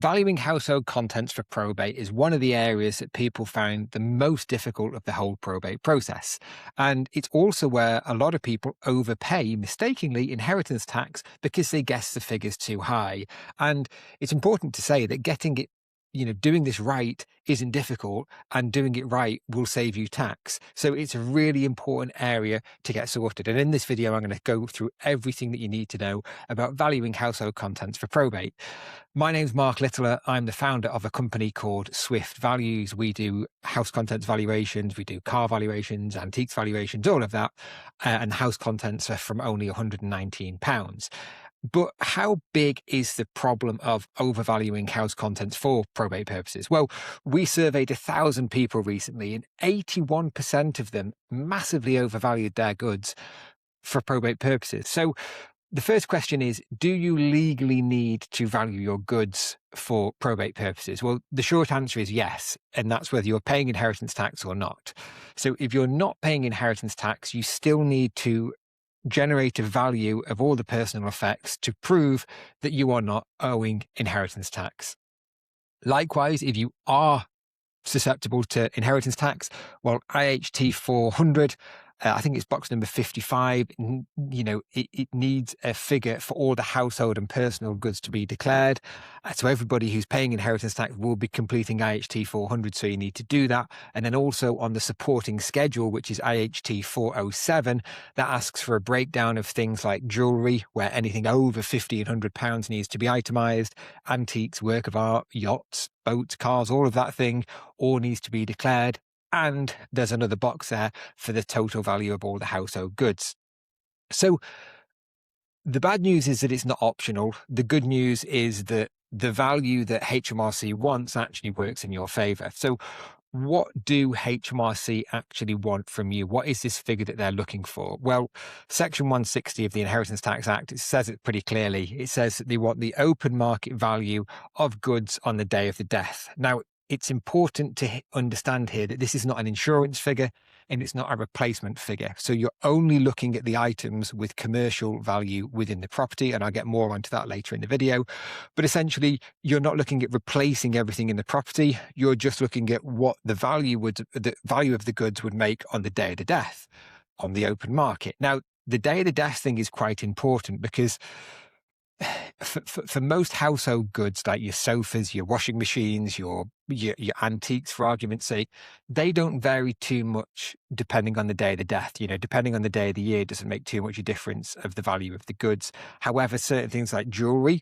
Valuing household contents for probate is one of the areas that people find the most difficult of the whole probate process. And it's also where a lot of people overpay mistakenly inheritance tax because they guess the figures too high. And it's important to say that getting it doing this right isn't difficult, and doing it right will save you tax. So it's a really important area to get sorted. And in this video, I'm going to go through everything that you need to know about valuing household contents for probate. My name's Mark Littler. I'm the founder of a company called Swift Values. We do house contents valuations, we do car valuations, antiques valuations, all of that. And house contents are from only £119. But how big is the problem of overvaluing house contents for probate purposes? Well, we surveyed 1,000 people recently, and 81% of them massively overvalued their goods for probate purposes. So the first question is, do you legally need to value your goods for probate purposes? Well, the short answer is yes, and that's whether you're paying inheritance tax or not. So if you're not paying inheritance tax, you still need to generate a value of all the personal effects to prove that you are not owing inheritance tax. Likewise, if you are susceptible to inheritance tax, well, IHT400, I think it's box number 55, it needs a figure for all the household and personal goods to be declared. So everybody who's paying inheritance tax will be completing IHT400, so you need to do that. And then also on the supporting schedule, which is IHT407, that asks for a breakdown of things like jewellery, where anything over £1,500 needs to be itemised, antiques, work of art, yachts, boats, cars, all of that thing, all needs to be declared. And there's another box there for the total value of all the household goods. So the bad news is that it's not optional. The good news is that the value that HMRC wants actually works in your favour. So what do HMRC actually want from you? What is this figure that they're looking for? Well, Section 160 of the Inheritance Tax Act, it says it pretty clearly. It says that they want the open market value of goods on the day of the death. Now, it's important to understand here that this is not an insurance figure and it's not a replacement figure. So you're only looking at the items with commercial value within the property, and I'll get more onto that later in the video. But essentially, you're not looking at replacing everything in the property. You're just looking at what the value of the goods would make on the day of the death on the open market. Now, the day of the death thing is quite important because for most household goods, like your sofas, your washing machines, your antiques, for argument's sake, they don't vary too much depending on the day of the death. Depending on the day of the year doesn't make too much a difference of the value of the goods. However, certain things like jewelry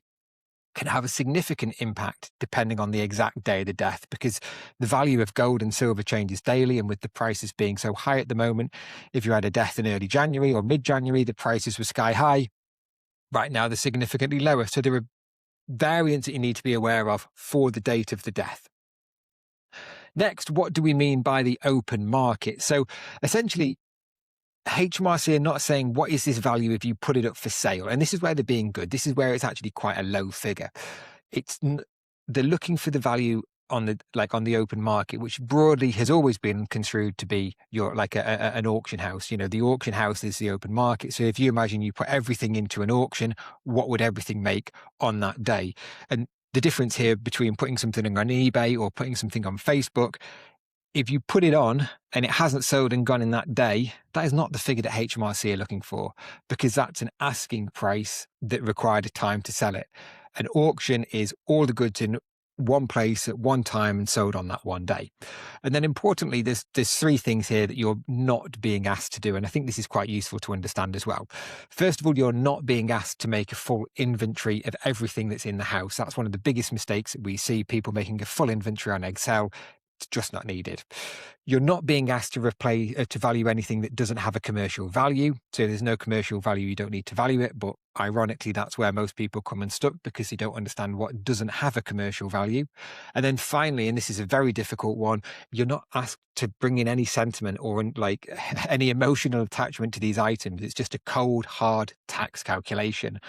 can have a significant impact depending on the exact day of the death, because the value of gold and silver changes daily, and with the prices being so high at the moment, if you had a death in early January or mid-January, the prices were sky high. Right now, they're significantly lower. So there are variants that you need to be aware of for the date of the death. Next, what do we mean by the open market? So essentially, HMRC are not saying what is this value if you put it up for sale. And this is where they're being good. This is where it's actually quite a low figure. They're looking for the value on the open market, which broadly has always been construed to be an auction house. The auction house is the open market. So if you imagine you put everything into an auction, what would everything make on that day? And the difference here between putting something on eBay or putting something on Facebook, if you put it on and it hasn't sold and gone in that day, that is not the figure that HMRC are looking for, because that's an asking price that required a time to sell it. An auction is all the goods in one place at one time and sold on that one day. And then importantly, there's three things here that you're not being asked to do. And I think this is quite useful to understand as well. First of all, you're not being asked to make a full inventory of everything that's in the house. That's one of the biggest mistakes that we see, people making a full inventory on Excel. It's just not needed. You're not being asked to value anything that doesn't have a commercial value. So there's no commercial value, you don't need to value it. But ironically, that's where most people come unstuck, because they don't understand what doesn't have a commercial value. And then finally, and this is a very difficult one, you're not asked to bring in any sentiment or any emotional attachment to these items. It's just a cold, hard tax calculation.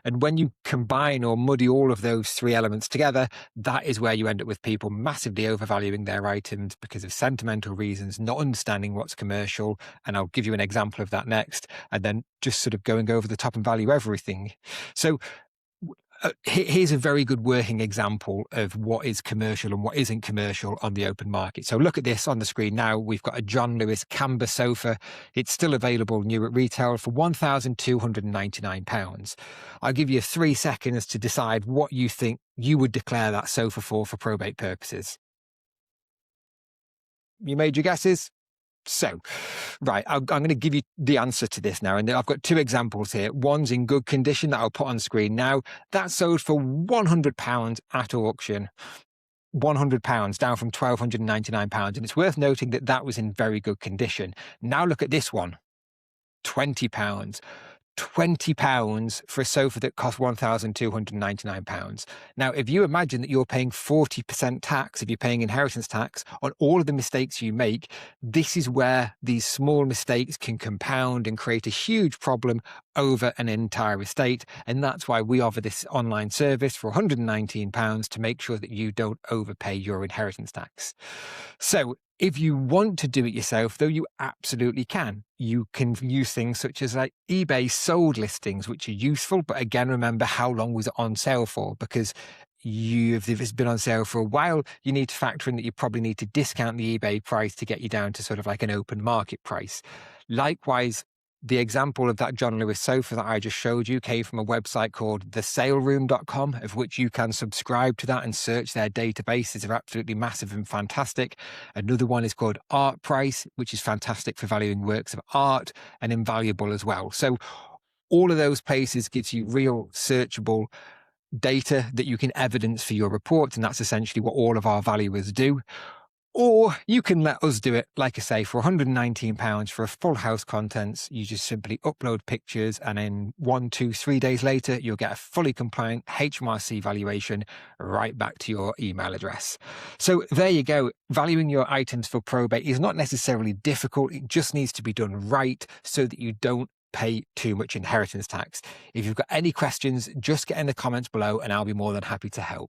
And when you combine or muddy all of those three elements together, that is where you end up with people massively overvaluing their items because of sentimental reasons, not understanding what's commercial. And I'll give you an example of that next. And then just sort of going over the top and value everything. So Here's a very good working example of what is commercial and what isn't commercial on the open market. So look at this on the screen now. We've got a John Lewis Camber sofa. It's still available new at retail for £1,299. I'll give you 3 seconds to decide what you think you would declare that sofa for probate purposes. You made your guesses? So, right, I'm going to give you the answer to this now. And I've got 2 examples here. One's in good condition that I'll put on screen now. That sold for £100 at auction. £100, down from £1,299. And it's worth noting that that was in very good condition. Now look at this one. £20. £20 for a sofa that cost £1,299. Now, if you imagine that you're paying 40% tax, if you're paying inheritance tax on all of the mistakes you make, this is where these small mistakes can compound and create a huge problem over an entire estate. And that's why we offer this online service for £119 to make sure that you don't overpay your inheritance tax. So if you want to do it yourself, though, you absolutely can. You can use things such as like eBay sold listings, which are useful. But again, remember, how long was it on sale for? Because if it's been on sale for a while, you need to factor in that you probably need to discount the eBay price to get you down to sort of like an open market price. Likewise, the example of that John Lewis sofa that I just showed you came from a website called thesaleroom.com, of which you can subscribe to that and search their databases. They're absolutely massive and fantastic. Another one is called Art Price, which is fantastic for valuing works of art, and invaluable as well. So all of those places gives you real searchable data that you can evidence for your report, and that's essentially what all of our valuers do. Or you can let us do it, like I say, for £119 for a full house contents. You just simply upload pictures, and in 1, 2, 3 days later, you'll get a fully compliant HMRC valuation right back to your email address. So there you go. Valuing your items for probate is not necessarily difficult. It just needs to be done right so that you don't pay too much inheritance tax. If you've got any questions, just get in the comments below and I'll be more than happy to help.